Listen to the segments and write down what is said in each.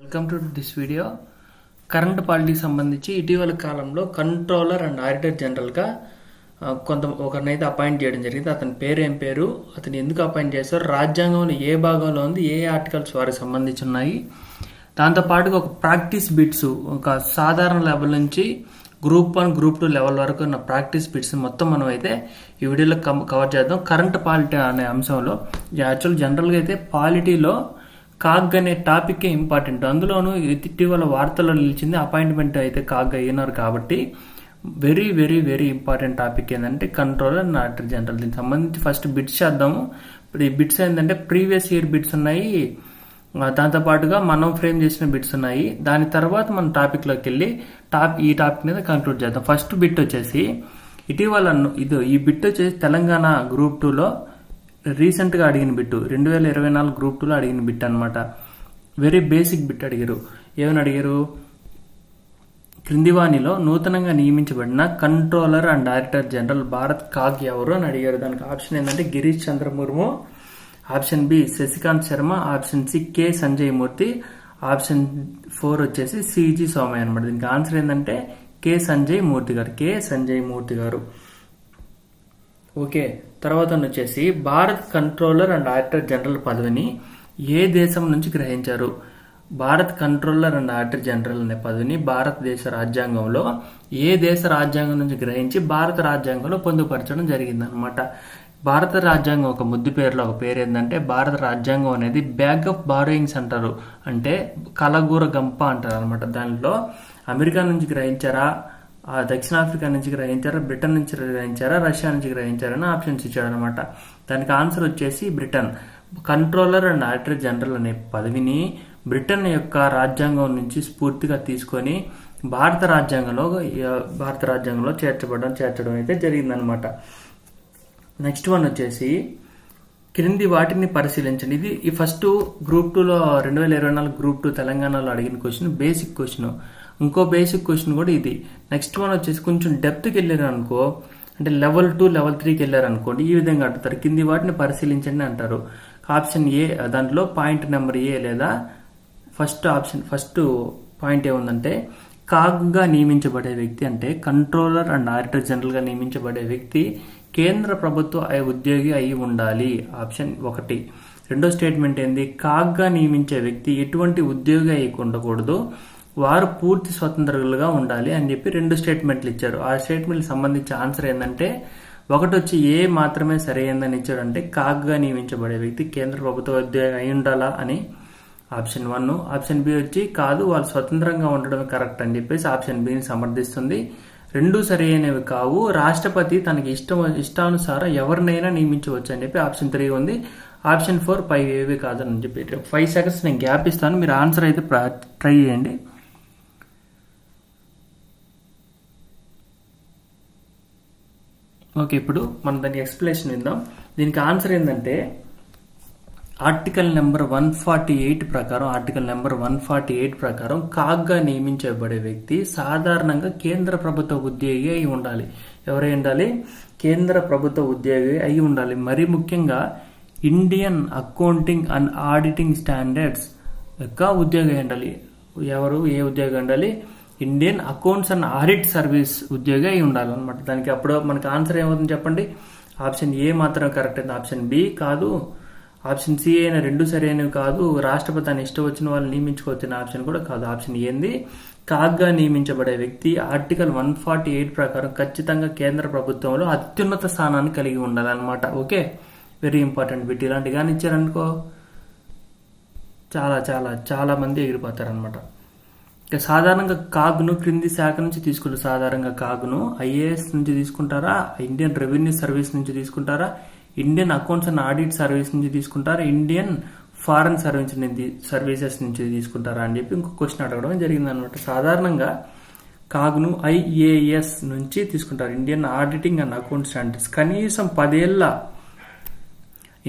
Welcome to this video. Current పాలిటీకి సంబంధించి ఇటీవల కాలంలో కంట్రోలర్ అండ్ ఆడిటర్ జనరల్గా ఒకరినైతే అపాయింట్ చేయడం జరిగింది. అతని పేరు ఏం పేరు, అతను ఎందుకు అపాయింట్ చేశారు, రాజ్యాంగంలో ఏ భాగంలో ఉంది, ఏ ఆర్టికల్స్ వారికి సంబంధించి ఉన్నాయి, దాంతోపాటుగా ఒక ప్రాక్టీస్ బిట్స్ ఒక సాధారణ లెవెల్ నుంచి గ్రూప్ 1 గ్రూప్ 2 లెవెల్ వరకు ఉన్న ప్రాక్టీస్ బిట్స్ మొత్తం మనం అయితే ఈ వీడియోలో కవర్ చేద్దాం. కరెంట్ పాలిటీ అనే అంశంలో యాక్చువల్ జనరల్గా అయితే పాలిటీలో కాగ్ అనే టాపిక్ ఇంపార్టెంట్. అందులోనూ ఇటీవల వార్తల్లో నిలిచింది అపాయింట్మెంట్ అయితే కాగ్ అయినారు కాబట్టి very very very important topic ఏంటంటే కంట్రోలర్ అండ్ ఆడిటర్ జనరల్. దీనికి సంబంధించి ఫస్ట్ బిట్స్ చేద్దాము. ఇప్పుడు ఈ బిట్స్ ఏంటంటే ప్రీవియస్ ఇయర్ బిట్స్ ఉన్నాయి, దాంతోపాటుగా మనం ఫ్రేమ్ చేసిన బిట్స్ ఉన్నాయి. దాని తర్వాత మనం టాపిక్లోకి వెళ్ళి ఈ టాపిక్ మీద కంక్లూడ్ చేద్దాం. ఫస్ట్ బిట్ వచ్చేసి ఇటీవల ఈ బిట్ వచ్చేసి తెలంగాణ గ్రూప్ 2లో రీసెంట్గా అడిగిన బిట్టు, 2024 గ్రూప్ 2లో అడిగిన బిట్ అనమాట. వెరీ బేసిక్ బిట్ అడిగారు. ఏమని అడిగారు, క్రింది వాణిలో నూతనంగా నియమించబడిన controller and auditor general Bharat CAG ఎవరు అని అడిగారు. దానికి ఆప్షన్ ఏంటంటే Girish Chandra Murmu, option B Shashikant Sharma, option C K Sanjay Murthy, option 4 వచ్చేసి సిజి సోమయ్య అనమాట. దీనికి ఆన్సర్ ఏంటంటే కె సంజయ్ మూర్తి గారు. ఓకే, తర్వాత వచ్చేసి Bharat controller and auditor general పదవిని ఏ దేశం నుంచి గ్రహించారు? Bharat controller and auditor general అనే పదవిని భారతదేశ రాజ్యాంగంలో ఏ దేశ రాజ్యాంగం నుంచి గ్రహించి భారత రాజ్యాంగంలో పొందుపరచడం జరిగిందనమాట. భారత రాజ్యాంగం ఒక ముద్దు పేరులో ఒక పేరు ఏంటంటే భారత రాజ్యాంగం అనేది బ్యాగ్ ఆఫ్ బారోయింగ్స్ అంటారు, అంటే కలగూర గంప అంటారు అనమాట. దాంట్లో అమెరికా నుంచి గ్రహించారా, దక్షిణాఫ్రికా నుంచి గ్రహించారా, బ్రిటన్ నుంచి గ్రహించారా, రష్యా నుంచి గ్రహించారని ఆప్షన్స్ ఇచ్చాడు అనమాట. దానికి ఆన్సర్ వచ్చేసి Britain. Controller and auditor general అనే పదవిని బ్రిటన్ యొక్క రాజ్యాంగం నుంచి స్ఫూర్తిగా తీసుకొని భారత రాజ్యాంగంలో చేర్చడం అయితే జరిగిందనమాట. నెక్స్ట్ వన్ వచ్చేసి క్రింది వాటిని పరిశీలించండి. ఇది ఈ ఫస్ట్ గ్రూప్ 2లో 2024 గ్రూప్ 2 తెలంగాణలో అడిగిన క్వశ్చన్, బేసిక్ క్వశ్చన్. ఇంకో బేసిక్ క్వశ్చన్ కూడా ఇది. నెక్స్ట్ వన్ వచ్చేసి కొంచెం డెప్త్కి వెళ్ళారు అనుకో, అంటే లెవెల్ 2 లెవెల్ 3కి వెళ్ళారు అనుకోండి, ఈ విధంగా అడుగుతారు. కింది వాటిని పరిశీలించండి అంటారు. ఆప్షన్ ఏ, దాంట్లో పాయింట్ నెంబర్ ఏ లేదా ఫస్ట్ పాయింట్ ఏముందంటే కాగ్గా నియమించబడే వ్యక్తి, అంటే కంట్రోలర్ అండ్ ఆడిటర్ జనరల్ గా నియమించబడే వ్యక్తి కేంద్ర ప్రభుత్వ ఉద్యోగి అయి ఉండాలి. ఆప్షన్ 1. రెండో స్టేట్మెంట్ ఏంది, కాగ్గా నియమించే వ్యక్తి ఎటువంటి ఉద్యోగి అయి ఉండకూడదు, వారు పూర్తి స్వతంత్రులుగా ఉండాలి అని చెప్పి 2 స్టేట్మెంట్లు ఇచ్చారు. ఆ స్టేట్మెంట్ సంబంధించి ఆన్సర్ ఏంటంటే 1 వచ్చి ఏ మాత్రమే సరైనదని ఇచ్చాడు, అంటే కాగ్గా నియమించబడే వ్యక్తి కేంద్ర ప్రభుత్వ ఉద్యోగి అయి ఉండాలా అని ఆప్షన్ 1. ఆప్షన్ బి వచ్చి కాదు, వాళ్ళు స్వతంత్రంగా ఉండడమే కరెక్ట్ అని చెప్పేసి ఆప్షన్ బిని సమర్థిస్తుంది. 2 సరైనవి కావు, రాష్ట్రపతి తనకి ఇష్టానుసారం ఎవరినైనా నియమించవచ్చు అని చెప్పి ఆప్షన్ 3 ఉంది. ఆప్షన్ 4 పై ఏవి కాదని చెప్పి 5 సెకండ్స్ నేను గ్యాప్ ఇస్తాను, మీరు ఆన్సర్ అయితే ట్రై చేయండి. ఓకే, ఇప్పుడు మనం దానికి ఎక్స్ప్లెనేషన్ విందాం. దీనికి ఆన్సర్ ఏంటంటే ఆర్టికల్ నెంబర్ 148 ప్రకారం కాగ్గా నియమించబడే వ్యక్తి సాధారణంగా కేంద్ర ప్రభుత్వ ఉద్యోగి అయి ఉండాలి. ఎవరై ఉండాలి? కేంద్ర ప్రభుత్వ ఉద్యోగి అయి ఉండాలి. మరి ముఖ్యంగా Indian accounting and auditing standards యొక్క ఉద్యోగి అయి ఉండాలి. ఏ ఉద్యోగి ఉండాలి? Indian accounts and audit service ఉద్యోగి అయి ఉండాలి అనమాట. దానికి అప్పుడు మనకి ఆన్సర్ ఏమవుతుంది చెప్పండి. ఆప్షన్ ఏ మాత్రమే కరెక్ట్ అయింది, ఆప్షన్ బి కాదు, ఆప్షన్ సి అయిన 2 సరైనవి కాదు, రాష్ట్రపతి అని ఇష్టం వచ్చిన వాళ్ళు నియమించుకోవచ్చిన ఆప్షన్ కూడా కాదు. ఆప్షన్ ఏంది, కాగ్గా నియమించబడే వ్యక్తి ఆర్టికల్ 148 ప్రకారం ఖచ్చితంగా కేంద్ర ప్రభుత్వంలో అత్యున్నత స్థానాన్ని కలిగి ఉండాలన్నమాట. Okay, very important bit. ఇలాంటి కానీ ఇచ్చారనుకో చాలా చాలా చాలా మంది ఎగిరిపోతారనమాట. ఇక సాధారణంగా కాగ్ను క్రింది శాఖ నుంచి తీసుకుంటారు. సాధారణంగా కాగ్ను ఐఏఎస్ నుంచి తీసుకుంటారా, ఇండియన్ రెవెన్యూ సర్వీస్ నుంచి తీసుకుంటారా, Indian accounts and audit service నుంచి తీసుకుంటారా, ఇండియన్ ఫారెన్ సర్వీసెస్ నుంచి తీసుకుంటారా అని చెప్పి ఇంకో క్వశ్చన్ అడగడం జరిగింది అనమాట. సాధారణంగా కాగ్ను ఐఏఎస్ నుంచి తీసుకుంటారు, Indian auditing and account standards. కనీసం 10 ఏళ్ల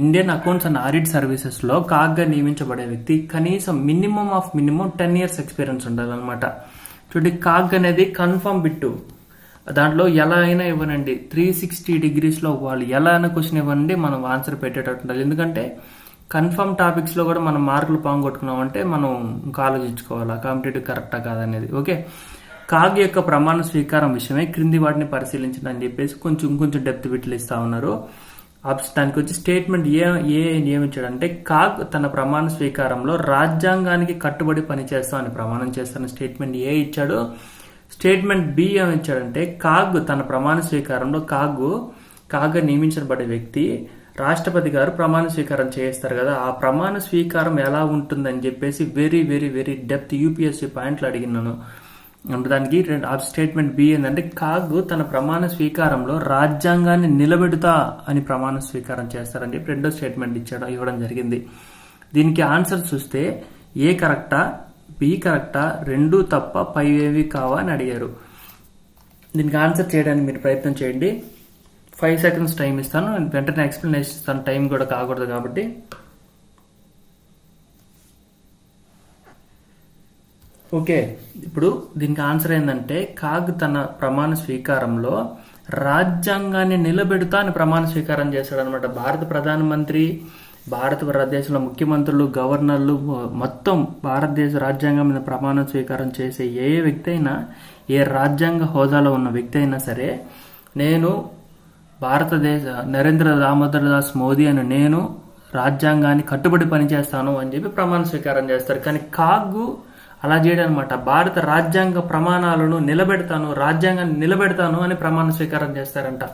Indian accounts and audit services లో కాగ్గా నియమించబడే వ్యక్తి కనీసం మినిమం 10 years ఎక్స్పీరియన్స్ ఉండాలన్నమాట. చూడండి, కాగ్ అనేది కన్ఫర్మ్ బిట్టు. దాంట్లో ఎలా అయినా ఇవ్వనండి, 360 degrees లో వాళ్ళు ఎలా అయినా క్వశ్చన్ ఇవ్వండి, మనం ఆన్సర్ పెట్టేటట్టు ఉండాలి. ఎందుకంటే కన్ఫర్మ్ టాపిక్స్ లో కూడా మనం మార్కులు పాంగొట్టుకున్నాం అంటే మనం ఇంకా ఆలోచించుకోవాలా కాంపిటేటివ్ కరెక్టా కాదనేది. ఓకే, కాగ్ యొక్క ప్రమాణ స్వీకారం విషయమై క్రింది వాటిని పరిశీలించండి అని చెప్పేసి కొంచెం డెప్త్ బిట్లు ఇస్తా ఉన్నారు. దానికి వచ్చి స్టేట్మెంట్ ఏమిచ్చాడంటే కాగ్ తన ప్రమాణ స్వీకారంలో రాజ్యాంగానికి కట్టుబడి పనిచేస్తామని ప్రమాణం చేస్తానని స్టేట్మెంట్ ఏ ఇచ్చాడు. స్టేట్మెంట్ బి ఏమిచ్చాడంటే కాగ్ తన ప్రమాణ స్వీకారంలో కాగ్ నియమించబడే వ్యక్తి రాష్ట్రపతి గారు ప్రమాణ స్వీకారం చేస్తారు కదా, ఆ ప్రమాణ స్వీకారం ఎలా ఉంటుందని చెప్పేసి very very very depth UPSC పాయింట్లు అడిగినాను. దానికి స్టేట్మెంట్ బి ఏంటంటే కాగ్ తన ప్రమాణ స్వీకారంలో రాజ్యాంగాన్ని నిలబెడుతా అని ప్రమాణ స్వీకారం చేస్తారని చెప్పి రెండో స్టేట్మెంట్ ఇవ్వడం జరిగింది. దీనికి ఆన్సర్ చూస్తే ఏ కరెక్టా, బి కరెక్టా, రెండు తప్ప పైవేవి కావా అని అడిగారు. దీనికి ఆన్సర్ చేయడానికి మీరు ప్రయత్నం చేయండి. 5 seconds టైం ఇస్తాను, వెంటనే ఎక్స్ప్లెనేషన్ ఇస్తాను, టైం కూడా కాకూడదు కాబట్టి. ఓకే, ఇప్పుడు దీనికి ఆన్సర్ ఏంటంటే కాగ్ తన ప్రమాణ స్వీకారంలో రాజ్యాంగాన్ని నిలబెడుతా అని ప్రమాణ స్వీకారం చేశాడు అనమాట. భారత ప్రధానమంత్రి, భారతదేశంలో ముఖ్యమంత్రులు, గవర్నర్లు మొత్తం భారతదేశ రాజ్యాంగం మీద ప్రమాణ స్వీకారం చేసే ఏ వ్యక్తి అయినా, ఏ రాజ్యాంగ హోదాలో ఉన్న వ్యక్తి అయినా సరే, నేను భారతదేశ నరేంద్ర దామోదర్ దాస్ మోదీ అని నేను రాజ్యాంగాన్ని కట్టుబడి పనిచేస్తాను అని చెప్పి ప్రమాణ స్వీకారం చేస్తారు. కానీ కాగ్ అలా చేయడం అనమాట. భారత రాజ్యాంగ ప్రమాణాలను నిలబెడతాను, రాజ్యాంగాన్ని నిలబెడతాను అని ప్రమాణ స్వీకారం చేస్తారంట.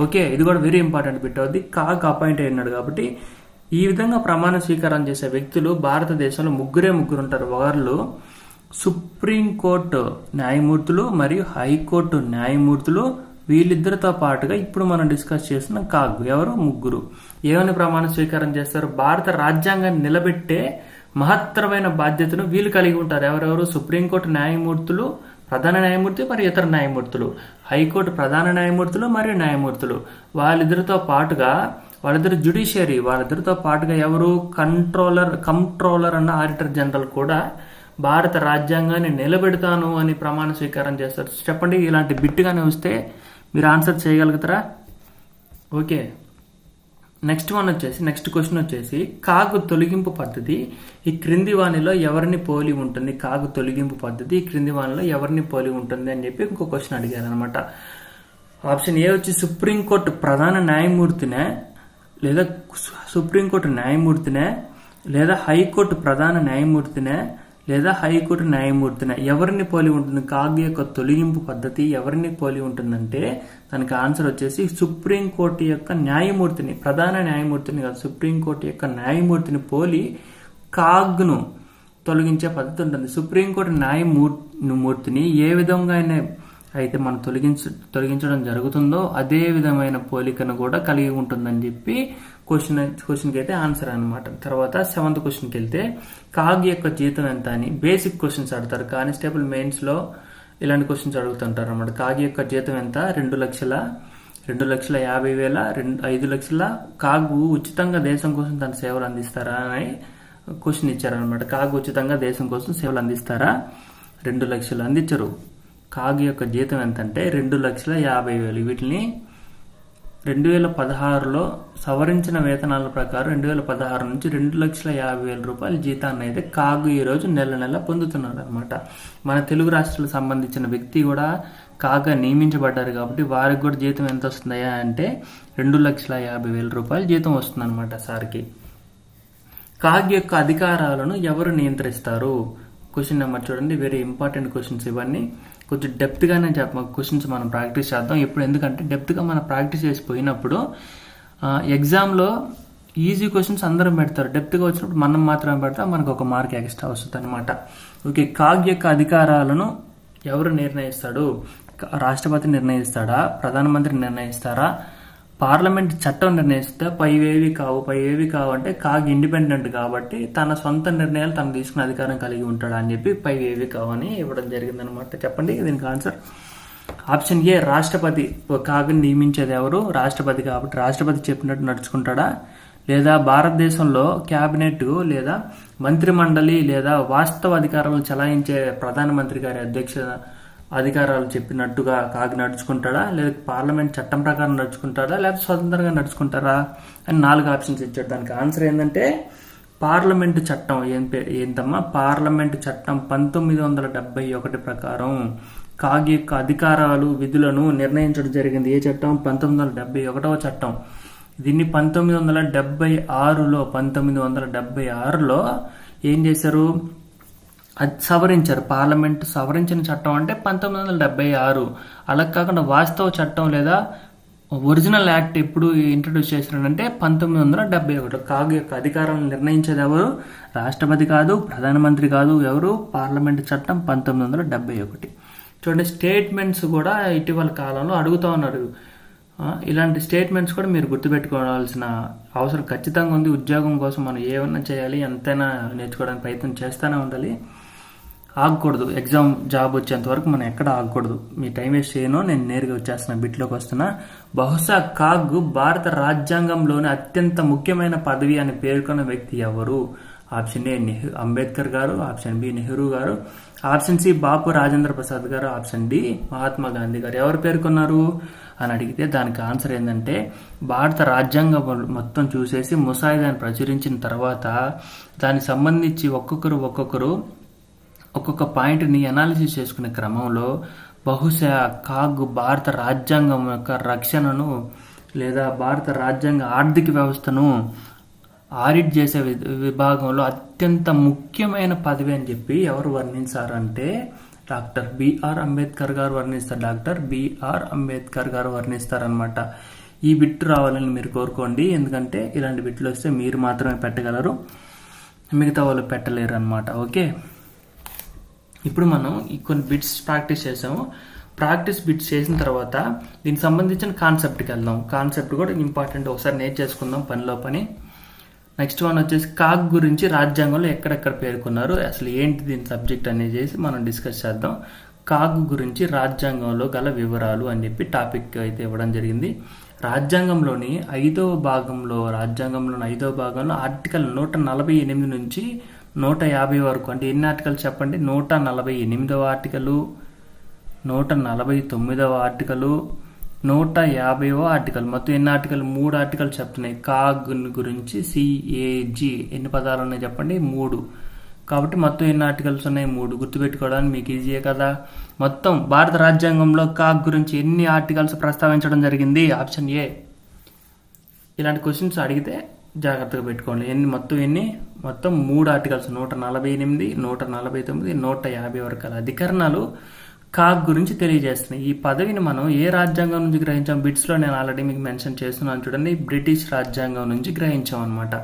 ఓకే, ఇది కూడా వెరీ ఇంపార్టెంట్ బిట్ అవుద్ది. కాగ్ అపాయింట్ అయినాడు కాబట్టి ఈ విధంగా ప్రమాణ స్వీకారం చేసే వ్యక్తులు భారతదేశంలో ముగ్గురు ఉంటారు. వాళ్ళు సుప్రీంకోర్టు న్యాయమూర్తులు మరియు హైకోర్టు న్యాయమూర్తులు. వీళ్ళిద్దరితో పాటుగా ఇప్పుడు మనం డిస్కస్ చేస్తున్న కాగ్ ఎవరు, ముగ్గురు ఏమని ప్రమాణ స్వీకారం చేస్తారు? భారత రాజ్యాంగాన్ని నిలబెట్టే మహత్తరమైన బాధ్యతను వీళ్ళు కలిగి ఉంటారు. ఎవరెవరు? సుప్రీంకోర్టు న్యాయమూర్తులు, ప్రధాన న్యాయమూర్తి మరియు ఇతర న్యాయమూర్తులు, హైకోర్టు ప్రధాన న్యాయమూర్తులు మరియు న్యాయమూర్తులు. వాళ్ళిద్దరితో పాటుగా వాళ్ళిద్దరు జ్యుడిషియరీ, వాళ్ళిద్దరితో పాటుగా ఎవరు? కంట్రోలర్ అన్న ఆడిటర్ జనరల్ కూడా భారత రాజ్యాంగాన్ని నిలబెడతాను అని ప్రమాణ స్వీకారం చేస్తారు. చెప్పండి, ఇలాంటి బిట్టుగానే వస్తే మీరు ఆన్సర్ చేయగలుగుతారా? ఓకే, నెక్స్ట్ క్వశ్చన్ వచ్చేసి కాగ్ తొలగింపు పద్ధతి ఈ క్రింది వాణిలో ఎవరిని పోలి ఉంటుంది? కాగ్ తొలగింపు పద్ధతి ఈ క్రింది వాణిలో ఎవరిని పోలి ఉంటుంది అని చెప్పి ఇంకో క్వశ్చన్ అడిగారు అనమాట. ఆప్షన్ ఏ వచ్చి సుప్రీంకోర్టు ప్రధాన న్యాయమూర్తినే, లేదా సుప్రీంకోర్టు న్యాయమూర్తినే, లేదా హైకోర్టు ప్రధాన న్యాయమూర్తినే, లేదా హైకోర్టు న్యాయమూర్తినే. ఎవరిని పోలి ఉంటుంది? కాగ్ యొక్క తొలగింపు పద్ధతి ఎవరిని పోలి ఉంటుందంటే దానికి ఆన్సర్ వచ్చేసి సుప్రీంకోర్టు యొక్క న్యాయమూర్తిని, ప్రధాన న్యాయమూర్తిని కాదు, సుప్రీంకోర్టు యొక్క న్యాయమూర్తిని పోలి కాగ్ను తొలగించే పద్ధతి ఉంటుంది. సుప్రీంకోర్టు న్యాయమూర్తిని ఏ విధంగా అయితే మనం తొలగించడం జరుగుతుందో అదే విధమైన పోలికను కూడా కలిగి ఉంటుందని చెప్పి క్వశ్చన్కి అయితే ఆన్సర్ అనమాట. తర్వాత 7th క్వశ్చన్కి వెళ్తే కాగ్ యొక్క జీతం ఎంత అని బేసిక్ క్వశ్చన్స్ అడుగుతారు. కానిస్టేబుల్ మెయిన్స్ లో ఇలాంటి క్వశ్చన్స్ అడుగుతుంటారు అనమాట. కాగ్ యొక్క జీతం ఎంత? 2,50,000, 5 లక్షల. కాగ్ ఉచితంగా దేశం కోసం తన సేవలు అందిస్తారా అని క్వశ్చన్ ఇచ్చారనమాట. కాగ్ ఉచితంగా దేశం కోసం సేవలు అందిస్తారా? 2 లక్షలు అందించరు. కాగ్ యొక్క జీతం ఎంత అంటే 2,50,000. వీటిని 2016లో సవరించిన వేతనాల ప్రకారం 2016 నుంచి 2,50,000 రూపాయల జీతాన్ని అయితే కాగ్ ఈ రోజు నెల పొందుతున్నాడు అనమాట. మన తెలుగు రాష్ట్రాలకు సంబంధించిన వ్యక్తి కూడా కాగా నియమించబడ్డారు కాబట్టి వారికి కూడా జీతం ఎంత వస్తుందయా అంటే 2,50,000 రూపాయల జీతం వస్తుంది అనమాట సార్కి. కాగ్ యొక్క అధికారాలను ఎవరు నియంత్రిస్తారు? క్వశ్చన్ నెంబర్ చూడండి, వెరీ ఇంపార్టెంట్ క్వశ్చన్స్ ఇవన్నీ. కొంచెం డెప్త్గానే క్వశ్చన్స్ మనం ప్రాక్టీస్ చేద్దాం. ఇప్పుడు ఎందుకంటే డెప్త్గా మనం ప్రాక్టీస్ చేసిపోయినప్పుడు ఎగ్జామ్లో ఈజీ క్వశ్చన్స్ అందరం పెడతారు, డెప్త్గా వచ్చినప్పుడు మనం మాత్రమే పెడతాం, మనకు ఒక మార్క్ ఎక్స్ట్రా వస్తుంది అనమాట. ఓకే, కాగ్ యొక్క అధికారాలను ఎవరు నిర్ణయిస్తాడు? రాష్ట్రపతి నిర్ణయిస్తాడా? ప్రధానమంత్రి నిర్ణయిస్తారా? పార్లమెంట్ చట్టం నిర్ణయిస్తే పైవేవి కావు అంటే కాగ్ ఇండిపెండెంట్ కాబట్టి తన సొంత నిర్ణయాలు తను తీసుకునే అధికారం కలిగి ఉంటాడు అని చెప్పి పైవేవి కావని ఇవ్వడం జరిగిందనమాట. చెప్పండి దీనికి ఆన్సర్. ఆప్షన్ ఏ రాష్ట్రపతి. కాగ్ని నియమించేది ఎవరు? రాష్ట్రపతి కాబట్టి రాష్ట్రపతి చెప్పినట్టు నడుచుకుంటాడా? లేదా భారతదేశంలో క్యాబినెట్ లేదా మంత్రిమండలి లేదా వాస్తవ అధికారాలను చలాయించే ప్రధానమంత్రి గారి అధికారాలు చెప్పినట్టుగా కాగ్ నడుచుకుంటాడా, లేదా పార్లమెంట్ చట్టం ప్రకారం నడుచుకుంటాడా, లేదా స్వతంత్రంగా నడుచుకుంటారా అని 4 ఆప్షన్స్ ఇచ్చాడు. దానికి ఆన్సర్ ఏంటంటే పార్లమెంటు చట్టం. ఏంటమ్మా, పార్లమెంటు చట్టం 1971 ప్రకారం కాగ్ యొక్క అధికారాలు విధులను నిర్ణయించడం జరిగింది. ఏ చట్టం? 1971వ చట్టం. దీన్ని 1976లో ఏం చేశారు? అది సవరించారు. పార్లమెంట్ సవరించిన చట్టం అంటే 1976. అలా కాకుండా వాస్తవ చట్టం లేదా ఒరిజినల్ యాక్ట్ ఎప్పుడు ఇంట్రడ్యూస్ చేశారంటే 1971. కాగ్ యొక్క అధికారాలను నిర్ణయించేది ఎవరు? రాష్ట్రపతి కాదు, ప్రధానమంత్రి కాదు. ఎవరు? పార్లమెంట్ చట్టం 1971. చూడండి, స్టేట్మెంట్స్ కూడా ఇటీవల కాలంలో అడుగుతూ ఉన్నారు. ఇలాంటి స్టేట్మెంట్స్ కూడా మీరు గుర్తుపెట్టుకోవాల్సిన అవసరం ఖచ్చితంగా ఉంది. ఉద్యోగం కోసం మనం ఏమన్నా చేయాలి, ఎంతైనా నేర్చుకోవడానికి ప్రయత్నం చేస్తూనే ఉండాలి. ఆగకూడదు. ఎగ్జామ్ జాబ్ వచ్చేంత వరకు మనం ఎక్కడ ఆగకూడదు. మీ టైం వేస్ట్ చేయను, నేను నేరుగా వచ్చేస్తున్నా, బిట్లోకి వస్తున్నా. బహుశా కాగ్ భారత రాజ్యాంగంలోని అత్యంత ముఖ్యమైన పదవి అని పేర్కొన్న వ్యక్తి ఎవరు? ఆప్షన్ ఏ అంబేద్కర్ గారు, ఆప్షన్ బి నెహ్రూ గారు, ఆప్షన్ సి బాపు రాజేంద్ర ప్రసాద్ గారు, ఆప్షన్ డి మహాత్మా గాంధీ గారు. ఎవరు పేర్కొన్నారు అని అడిగితే దానికి ఆన్సర్ ఏంటంటే భారత రాజ్యాంగం మొత్తం చూసేసి ముసాయిదాన్ని ప్రచురించిన తర్వాత దానికి సంబంధించి ఒక్కొక్క పాయింట్ని అనాలిసిస్ చేసుకునే క్రమంలో బహుశా కాగ్ భారత రాజ్యాంగం యొక్క రక్షణను లేదా భారత రాజ్యాంగ ఆర్థిక వ్యవస్థను ఆడిట్ చేసే విభాగంలో అత్యంత ముఖ్యమైన పదవి అని చెప్పి ఎవరు వర్ణించారంటే డాక్టర్ బిఆర్ అంబేద్కర్ గారు వర్ణిస్తారు. డాక్టర్ బిఆర్ అంబేద్కర్ గారు వర్ణిస్తారనమాట. ఈ బిట్ రావాలని మీరు కోరుకోండి, ఎందుకంటే ఇలాంటి బిట్లు వస్తే మీరు మాత్రమే పెట్టగలరు, మిగతా వాళ్ళు పెట్టలేరు అనమాట. ఓకే, ఇప్పుడు మనం కొన్ని బిట్స్ ప్రాక్టీస్ చేసాము. ప్రాక్టీస్ బిట్స్ చేసిన తర్వాత దీనికి సంబంధించిన కాన్సెప్ట్కి వెళ్దాం. కాన్సెప్ట్ కూడా ఇంపార్టెంట్, ఒకసారి నేర్చేసుకుందాం పనిలో పని. నెక్స్ట్ వన్ వచ్చేసి కాగ్ గురించి రాజ్యాంగంలో ఎక్కడెక్కడ పేర్కొన్నారు, అసలు ఏంటి దీని సబ్జెక్ట్ అనేది మనం డిస్కస్ చేద్దాం. కాగ్ గురించి రాజ్యాంగంలో గల వివరాలు అని చెప్పి టాపిక్ అయితే ఇవ్వడం జరిగింది. రాజ్యాంగంలోని 5వ భాగంలో ఆర్టికల్ 148 నుంచి 150 వరకు, అంటే ఎన్ని ఆర్టికల్ చెప్పండి? 148వ ఆర్టికలు, 149వ ఆర్టికలు, 150వ ఆర్టికల్. మొత్తం ఎన్ని ఆర్టికల్? 3 ఆర్టికల్ చెప్తున్నాయి. కాగ్ గురించి CAG ఎన్ని పదాలు ఉన్నాయి చెప్పండి? 3. కాబట్టి మొత్తం ఎన్ని ఆర్టికల్స్ ఉన్నాయి? 3. గుర్తుపెట్టుకోవడానికి మీకు ఈజీయే కదా. మొత్తం భారత రాజ్యాంగంలో కాగ్ గురించి ఎన్ని ఆర్టికల్స్ ప్రస్తావించడం జరిగింది? Option A. ఇలాంటి క్వశ్చన్స్ అడిగితే జాగ్రత్తగా పెట్టుకోండి. మొత్తం 3 ఆర్టికల్స్, 148, 149, 150 వరకు అధికరణాలు కాగ్ గురించి తెలియజేస్తున్నాయి. ఈ పదవిని మనం ఏ రాజ్యాంగం నుంచి గ్రహించాం? బిట్స్ లో నేను ఆల్రెడీ మీకు మెన్షన్ చేస్తున్నాను చూడండి. బ్రిటిష్ రాజ్యాంగం నుంచి గ్రహించాం అనమాట.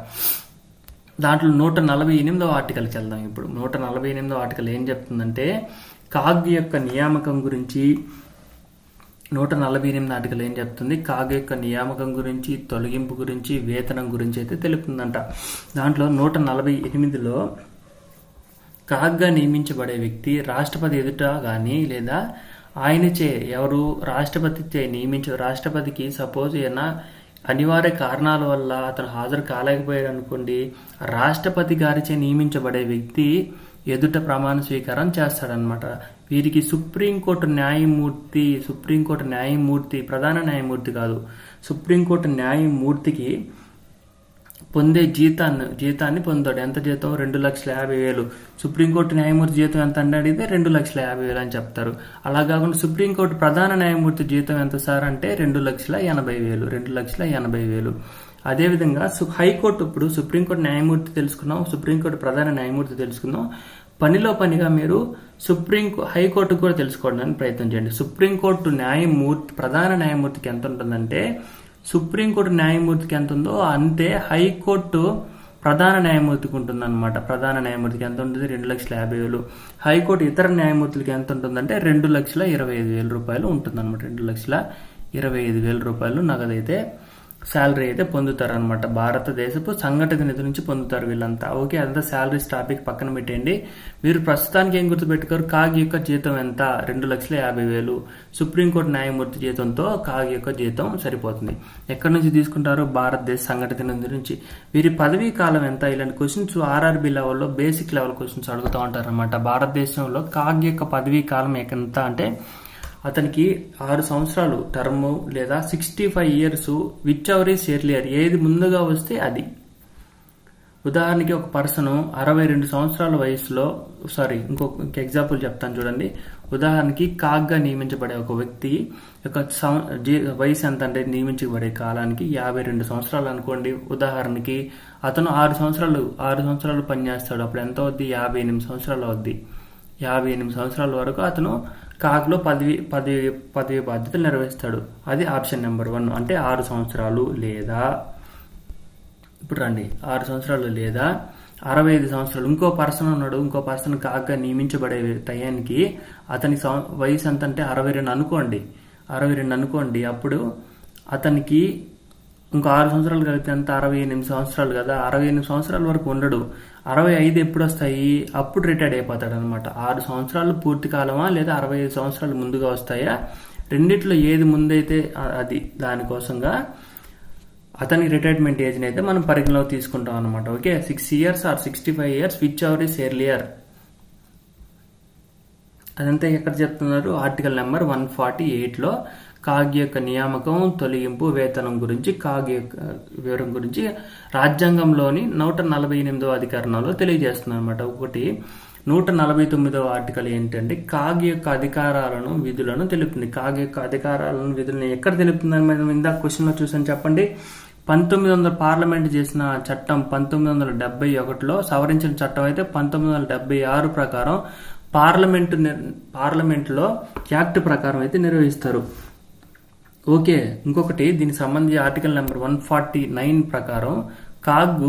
దాంట్లో 148వ ఆర్టికల్కి వెళ్దాం. ఇప్పుడు 148వ ఆర్టికల్ ఏం చెప్తుందంటే కాగ్ యొక్క నియామకం గురించి. 148 ఆర్టికల్ ఏం చెప్తుంది? కాగ్ యొక్క నియామకం గురించి, తొలగింపు గురించి, వేతనం గురించి అయితే తెలుపుతుందంట. దాంట్లో 148లో కాగ్గా నియమించబడే వ్యక్తి రాష్ట్రపతి ఎదుట కానీ లేదా ఆయనచే రాష్ట్రపతికి సపోజ్ ఏదైనా అనివార్య కారణాల వల్ల అతను హాజరు కాలేకపోయాడు అనుకోండి, రాష్ట్రపతి గారిచే నియమించబడే వ్యక్తి ఎదుట ప్రమాణ స్వీకారం చేస్తాడనమాట. వీరికి సుప్రీంకోర్టు న్యాయమూర్తి ప్రధాన న్యాయమూర్తి కాదు, సుప్రీంకోర్టు న్యాయమూర్తికి పొందే జీతాన్ని పొందాడు. ఎంత జీతం? 2,50,000. సుప్రీంకోర్టు న్యాయమూర్తి జీతం ఎంత అని అడిగితే 2,50,000 అని చెప్తారు. అలా కాకుండా సుప్రీంకోర్టు ప్రధాన న్యాయమూర్తి జీతం ఎంత సార్ అంటే 2,80,000. 2,80,000. అదేవిధంగా హైకోర్టు, ఇప్పుడు సుప్రీంకోర్టు న్యాయమూర్తి తెలుసుకున్నాం, సుప్రీంకోర్టు ప్రధాన న్యాయమూర్తి తెలుసుకున్నాం. పనిలో పనిగా మీరు హైకోర్టు కూడా తెలుసుకోవడానికి ప్రయత్నం చేయండి. సుప్రీంకోర్టు ప్రధాన న్యాయమూర్తికి ఎంత ఉంటుందంటే సుప్రీంకోర్టు న్యాయమూర్తికి ఎంత ఉందో అంతే హైకోర్టు ప్రధాన న్యాయమూర్తికి ఉంటుంది అనమాట. ప్రధాన న్యాయమూర్తికి ఎంత ఉంటుంది? 2,50,000. హైకోర్టు ఇతర న్యాయమూర్తులకి ఎంత ఉంటుందంటే 2,25,000 రూపాయలు ఉంటుంది అనమాట. 2,25,000 రూపాయలు నగదైతే శాలరీ అయితే పొందుతారు అనమాట. భారతదేశపు సంఘటిత నిధి నుంచి పొందుతారు వీళ్ళంతా. ఓకే, అదంతా శాలరీస్ టాపిక్ పక్కన పెట్టండి. మీరు ప్రస్తుతానికి ఏం గుర్తుపెట్టుకోరు, కాగ్ యొక్క జీతం ఎంత? 2,50,000. సుప్రీంకోర్టు న్యాయమూర్తి జీతంతో కాగ్ యొక్క జీతం సరిపోతుంది. ఎక్కడి నుంచి తీసుకుంటారు? భారతదేశ సంఘటిత నిధి నుంచి. వీరి పదవీ కాలం ఎంత? ఇలాంటి క్వశ్చన్స్ ఆర్ఆర్బి లెవెల్లో బేసిక్ లెవెల్ క్వశ్చన్స్ అడుగుతూ ఉంటారు అనమాట. భారతదేశంలో కాగ్ యొక్క పదవీ కాలం ఎంత అంటే అతనికి 6 సంవత్సరాలు టర్మ్ లేదా 65 years which ever is earlier, ఏది ముందుగా వస్తే అది. ఉదాహరణకి ఒక పర్సన్ 62 సంవత్సరాల వయసులో, ఇంకొక ఎగ్జాంపుల్ చెప్తాను చూడండి. ఉదాహరణకి కాగ్గా నియమించబడే ఒక వ్యక్తి యొక్క వయసు ఎంత అంటే నియమించబడే కాలానికి 52 సంవత్సరాలు అనుకోండి. ఉదాహరణకి అతను 6 సంవత్సరాలు పనిచేస్తాడు. అప్పుడు ఎంత అవుద్ది? 58 సంవత్సరాలు అవుద్ది. 58 సంవత్సరాల వరకు అతను కాగ్లో పదవి బాధ్యతలు నిర్వహిస్తాడు. అది ఆప్షన్ నెంబర్ 1. అంటే 6 సంవత్సరాలు లేదా, ఇప్పుడు రండి, 6 సంవత్సరాలు లేదా 65 సంవత్సరాలు. ఇంకో పర్సన్ ఉన్నాడు, ఇంకో పర్సన్ కాగ్గా నియమించబడే టయానికి అతని వయసు ఎంత అంటే 62 అనుకోండి. అప్పుడు అతనికి ఇంకో 6 సంవత్సరాలు కలిపితే ఎంత? 68 సంవత్సరాలు కదా. 68 సంవత్సరాల వరకు ఉండడు. 65 ఎప్పుడు వస్తాయి? అప్పుడు రిటైర్డ్ అయిపోతాడు అనమాట. 6 సంవత్సరాలు పూర్తి కాలమా లేదా 65 సంవత్సరాలు ముందుగా వస్తాయా? రెండిట్లో ఏది ముందైతే అది. దానికోసంగా అతని రిటైర్మెంట్ ఏజ్ని అయితే మనం పరిగణలోకి తీసుకుంటాం అనమాట. Okay, 6 years or 65 years which ever is earlier. అదంతా ఎక్కడ చెప్తున్నారు? ఆర్టికల్ నెంబర్ 148లో కాగ్ యొక్క నియామకం, తొలగింపు, వేతనం గురించి, కాగ్ యొక్క వివరం గురించి రాజ్యాంగంలోని 148వ అధికరణంలో తెలియజేస్తుంది అనమాట. ఒకటి 149వ ఆర్టికల్ ఏంటంటే కాగ్ యొక్క అధికారాలను, విధులను తెలుపుతుంది. కాగ్ యొక్క అధికారాలను, విధులను ఎక్కడ తెలుపుతుందని మనం ఇందాక క్వశ్చన్లో చూసాను, చెప్పండి. 1900 పార్లమెంట్ చేసిన చట్టం 1971లో సవరించిన చట్టం అయితే 1976 ప్రకారం పార్లమెంటులో యాక్ట్ ప్రకారం అయితే నిర్వహిస్తారు. ఓకే, ఇంకొకటి దీనికి సంబంధించి ఆర్టికల్ నెంబర్ 149 ప్రకారం కాగ్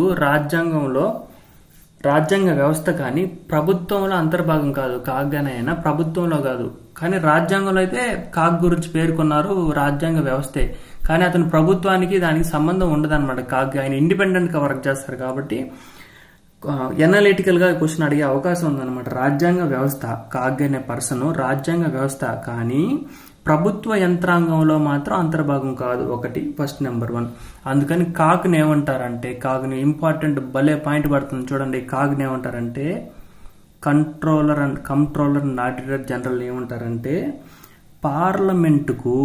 రాజ్యాంగ వ్యవస్థ కానీ ప్రభుత్వంలో అంతర్భాగం కాదు. కాగ్ అయినా ప్రభుత్వంలో కాదు, కానీ రాజ్యాంగంలో అయితే కాగ్ గురించి పేర్కొన్నారు, రాజ్యాంగ వ్యవస్థే. కానీ అతను ప్రభుత్వానికి దానికి సంబంధం ఉండదన్నమాట. కాగ్ ఆయన ఇండిపెండెంట్ గా వర్క్ చేస్తారు కాబట్టి ఎనాలిటికల్ గా క్వశ్చన్ అడిగే అవకాశం ఉందన్నమాట. రాజ్యాంగ వ్యవస్థ, కాగ్ అనే పర్సన్ రాజ్యాంగ వ్యవస్థ, కానీ ప్రభుత్వ యంత్రాంగంలో మాత్రం అంతర్భాగం కాదు. ఒకటి ఫస్ట్ నెంబర్ 1. అందుకని కాగ్ని ఏమంటారంటే, కాగ్ని ఇంపార్టెంట్ భలే పాయింట్ పడుతుంది చూడండి. కాగ్ని ఏమంటారంటే కంట్రోలర్ అండ్ ఆడిటర్ జనరల్ ఏమంటారంటే పార్లమెంటుకు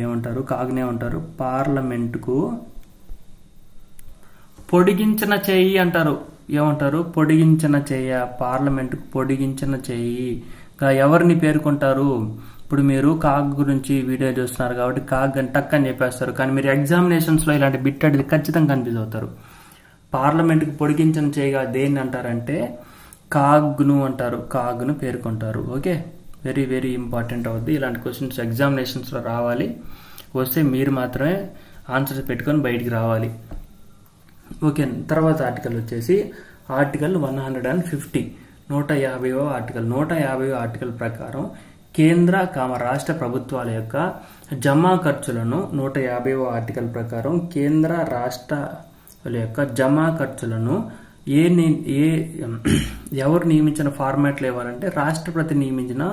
ఏమంటారు? కాగ్ని ఏమంటారు? పార్లమెంటుకు పొడిగించిన చెయ్యి అంటారు. ఏమంటారు? పొడిగించిన చెయ్య. పార్లమెంటుకు పొడిగించిన చెయ్యి ఎవరిని పేర్కొంటారు? ఇప్పుడు మీరు కాగ్ గురించి వీడియో చూస్తున్నారు కాబట్టి కాగ్ అని టక్ అని చెప్పేస్తారు, కానీ మీరు ఎగ్జామినేషన్స్ లో ఇలాంటి బిట్ అడిగి ఖచ్చితంగా కన్ఫ్యూజ్ అవుతారు. పార్లమెంటుకు పొడిగించిన చెయ్యిగా దేన్ని అంటారంటే కాగ్ను అంటారు. కాగ్ను పేర్కొంటారు. ఓకే, వెరీ వెరీ ఇంపార్టెంట్ అవుద్ది. ఇలాంటి క్వశ్చన్స్ ఎగ్జామినేషన్స్ లో రావాలి. వస్తే మీరు మాత్రమే ఆన్సర్స్ పెట్టుకొని బయటికి రావాలి. ఓకే, తర్వాత ఆర్టికల్ వచ్చేసి ఆర్టికల్ 150, 150వ ఆర్టికల్. 150వ ఆర్టికల్ ప్రకారం కేంద్ర రాష్ట్ర ప్రభుత్వాల యొక్క జమా ఖర్చులను 150వ ఆర్టికల్ ప్రకారం కేంద్ర రాష్ట్రాల యొక్క జమా ఖర్చులను ఎవరు నియమించిన ఫార్మాట్లో ఇవ్వాలంటే రాష్ట్రపతి నియమించిన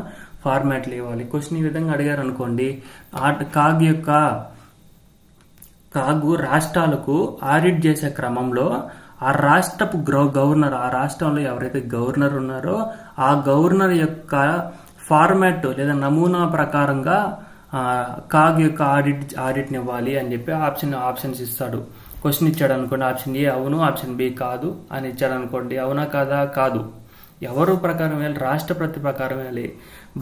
ఫార్మాట్లో ఇవ్వాలి. క్వశ్చన్ ఈ విధంగా అడిగారు అనుకోండి, కాగ్ రాష్ట్రాలకు ఆడిట్ చేసే క్రమంలో ఆ రాష్ట్రపు గవర్నర్, ఆ రాష్ట్రంలో ఎవరైతే గవర్నర్ ఉన్నారో ఆ గవర్నర్ యొక్క ఫార్మాట్ లేదా నమూనా ప్రకారంగా కాగ్ యొక్క ఆడిట్ని ఇవ్వాలి అని చెప్పి ఆప్షన్స్ ఇస్తాడు. క్వశ్చన్ ఇచ్చాడు అనుకోండి, ఆప్షన్ ఏ అవును, ఆప్షన్ బి కాదు అని ఇచ్చాడు అనుకోండి. అవునా కాదా? కాదు. ఎవరు ప్రకారం వెళ్ళి? రాష్ట్రపతి ప్రకారం వెళ్ళి.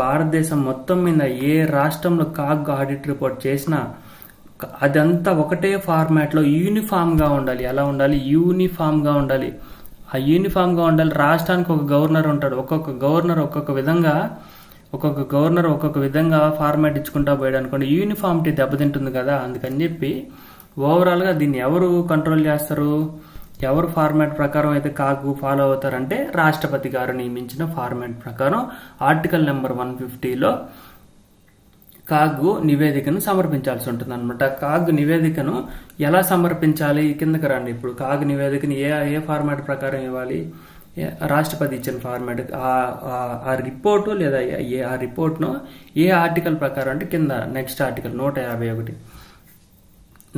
భారతదేశం మొత్తం మీద ఏ రాష్ట్రంలో కాగ్ ఆడిట్ రిపోర్ట్ చేసినా అదంతా ఒకటే ఫార్మాట్ లో యూనిఫామ్ గా ఉండాలి. ఎలా ఉండాలి? యూనిఫామ్ గా ఉండాలి. ఆ యూనిఫామ్ గా ఉండాలి. రాష్ట్రానికి ఒక గవర్నర్ ఉంటాడు. ఒక్కొక్క గవర్నర్ ఒక్కొక్క విధంగా ఫార్మాట్ ఇచ్చుకుంటా పోయాడు అనుకోండి, యూనిఫామిటీ దెబ్బతింటుంది కదా. అందుకని చెప్పి ఓవరాల్ గా దీన్ని ఎవరు కంట్రోల్ చేస్తారు? ఎవరు ఫార్మాట్ ప్రకారం అయితే కాగ్ ఫాలో అవుతారంటే రాష్ట్రపతి గారు నియమించిన ఫార్మాట్ ప్రకారం ఆర్టికల్ నెంబర్ 150లో కాగ్ నివేదికను సమర్పించాల్సి ఉంటుంది అనమాట. కాగ్ నివేదికను ఎలా సమర్పించాలి కిందకి రండి. ఇప్పుడు కాగ్ నివేదికను ఏ ఫార్మాట్ ప్రకారం ఇవ్వాలి, రాష్ట్రపతి ఇచ్చిన ఫార్మాట్ ఆ రిపోర్టు లేదా ఆ రిపోర్ట్ను ఏ ఆర్టికల్ ప్రకారం అంటే కింద నెక్స్ట్ ఆర్టికల్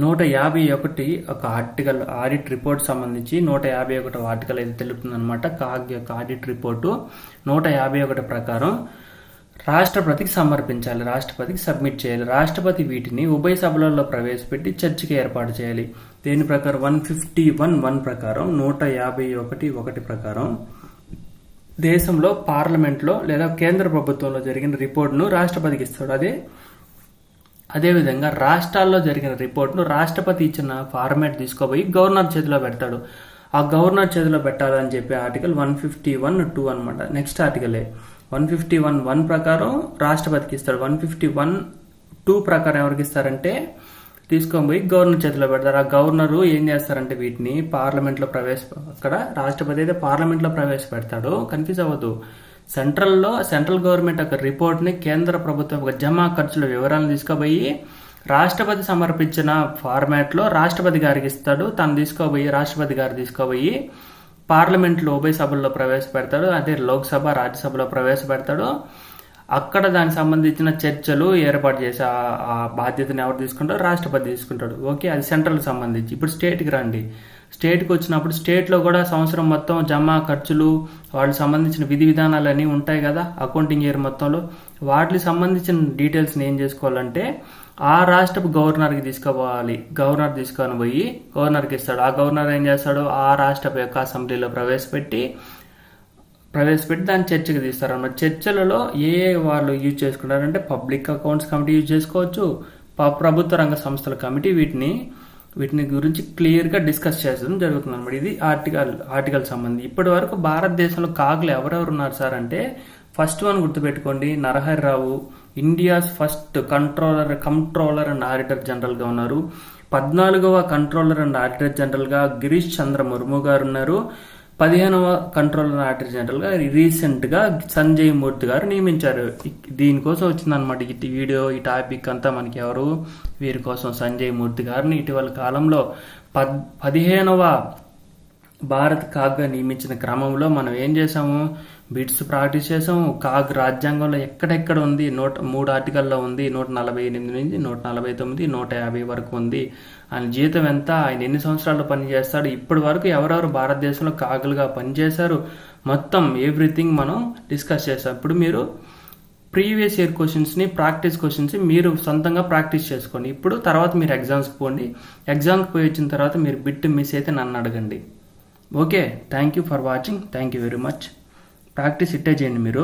151 ఒక ఆర్టికల్ ఆడిట్ రిపోర్ట్ సంబంధించి 151 ఆర్టికల్ అయితే తెలుపుతుంది అనమాట. కాగ్ యొక్క ఆడిట్ రిపోర్టు 151 ప్రకారం రాష్ట్రపతికి సమర్పించాలి, రాష్ట్రపతికి సబ్మిట్ చేయాలి. రాష్ట్రపతి వీటిని ఉభయ సభలలో ప్రవేశపెట్టి చర్చకి ఏర్పాటు చేయాలి. దేని ప్రకారం 151 ప్రకారం 151 ప్రకారం దేశంలో పార్లమెంట్లో లేదా కేంద్ర ప్రభుత్వంలో జరిగిన రిపోర్టును రాష్ట్రపతికి ఇస్తాడు. అదేవిధంగా రాష్ట్రాల్లో జరిగిన రిపోర్టును రాష్ట్రపతి ఇచ్చిన ఫార్మాట్ తీసుకోపోయి గవర్నర్ చేతిలో పెడతాడు. ఆ గవర్నర్ చేతిలో పెట్టాలని చెప్పి ఆర్టికల్ 151(2) అనమాట. నెక్స్ట్ ఆర్టికలే 151(1) ప్రకారం రాష్ట్రపతికి ఇస్తాడు. 151(2) ప్రకారం ఎవరికి ఇస్తారంటే తీసుకొని పోయి గవర్నర్ చేతిలో పెడతారు. ఆ గవర్నరు ఏం చేస్తారంటే వీటిని పార్లమెంట్లో అక్కడ రాష్ట్రపతి అయితే పార్లమెంట్లో ప్రవేశపెడతాడు. కన్ఫ్యూజ్ అవ్వద్దు. సెంట్రల్ గవర్నమెంట్ ఒక రిపోర్ట్ ని కేంద్ర ప్రభుత్వం ఒక జమా ఖర్చుల వివరాలను తీసుకుపోయి రాష్ట్రపతి సమర్పించిన ఫార్మాట్ లో రాష్ట్రపతి గారికి ఇస్తాడు. రాష్ట్రపతి గారు తీసుకోబోయి పార్లమెంట్ లో ఉభయ సభల్లో ప్రవేశపెడతాడు. అదే లోక్సభ రాజ్యసభలో ప్రవేశపెడతాడు. అక్కడ దానికి సంబంధించిన చర్చలు ఏర్పాటు చేసి ఆ బాధ్యతను ఎవరు తీసుకుంటారు, రాష్ట్రపతి తీసుకుంటాడు. ఓకే, అది సెంట్రల్ సంబంధించి. ఇప్పుడు స్టేట్కి రండి. స్టేట్కి వచ్చినప్పుడు స్టేట్లో కూడా సంవత్సరం మొత్తం జమా ఖర్చులు వాళ్ళకి సంబంధించిన విధి విధానాలు అన్నీ ఉంటాయి కదా అకౌంటింగ్ ఇయర్ మొత్తంలో. వాటికి సంబంధించిన డీటెయిల్స్ని ఏం చేసుకోవాలంటే ఆ రాష్ట్రపు గవర్నర్కి తీసుకుపోవాలి. గవర్నర్ తీసుకొని పోయి గవర్నర్కి ఇస్తాడు. ఆ గవర్నర్ ఏం చేస్తాడు, ఆ రాష్ట్రపు యొక్క అసెంబ్లీలో ప్రవేశపెట్టి దాన్ని చర్చకి తీస్తారు అన్నమాట. చర్చలలో వాళ్ళు యూజ్ చేసుకుంటారంటే పబ్లిక్ అకౌంట్స్ కమిటీ యూజ్ చేసుకోవచ్చు, ప్రభుత్వ రంగ సంస్థల కమిటీ వీటిని గురించి క్లియర్గా డిస్కస్ చేయడం జరుగుతుంది అనమాట. ఇది ఆర్టికల్ సంబంధించి. ఇప్పటి వరకు భారతదేశంలో కాగ్లు ఎవరెవరు ఉన్నారు సార్ అంటే ఫస్ట్ వన్ గుర్తుపెట్టుకోండి, Narahari Rao India's first controller and auditor general గా ఉన్నారు. 14వ కంట్రోలర్ అండ్ ఆడిటర్ జనరల్ గా గిరీష్ చంద్ర ముర్ము గారు ఉన్నారు. 15వ కంట్రోలర్ ఆడిటర్ జనరల్ గా రీసెంట్ గా సంజయ్ మూర్తి గారు నియమించారు. దీనికోసం వచ్చిందనమాట ఈ వీడియో, ఈ టాపిక్ అంతా మనకి ఎవరు, వీరి కోసం సంజయ్ మూర్తి గారిని ఇటీవల కాలంలో 15వ భారత్ కాగ్గా నియమించిన క్రమంలో మనం ఏం చేసాము, బిట్స్ ప్రాక్టీస్ చేసాము. కాగ్ రాజ్యాంగంలో ఎక్కడెక్కడ ఉంది, 103 ఆర్టికల్లో ఉంది, 148 నుంచి 149, 150 వరకు ఉంది. ఆయన జీతం ఎంత, ఆయన ఎన్ని సంవత్సరాలు పనిచేస్తాడు, ఇప్పటి వరకు ఎవరెవరు భారతదేశంలో కాగులుగా పనిచేశారు, మొత్తం ఎవ్రీథింగ్ మనం డిస్కస్ చేసాం. ఇప్పుడు మీరు ప్రీవియస్ ఇయర్ క్వశ్చన్స్ని, ప్రాక్టీస్ క్వశ్చన్స్ మీరు సొంతంగా ప్రాక్టీస్ చేసుకోండి. ఇప్పుడు తర్వాత మీరు ఎగ్జామ్స్కి పోండి. ఎగ్జామ్కి పోయి వచ్చిన తర్వాత మీరు బిట్ మిస్ అయితే నన్ను అడగండి. Okay, thank you for watching. Thank you very much. Practice ఇట్టే చేయండి మీరు.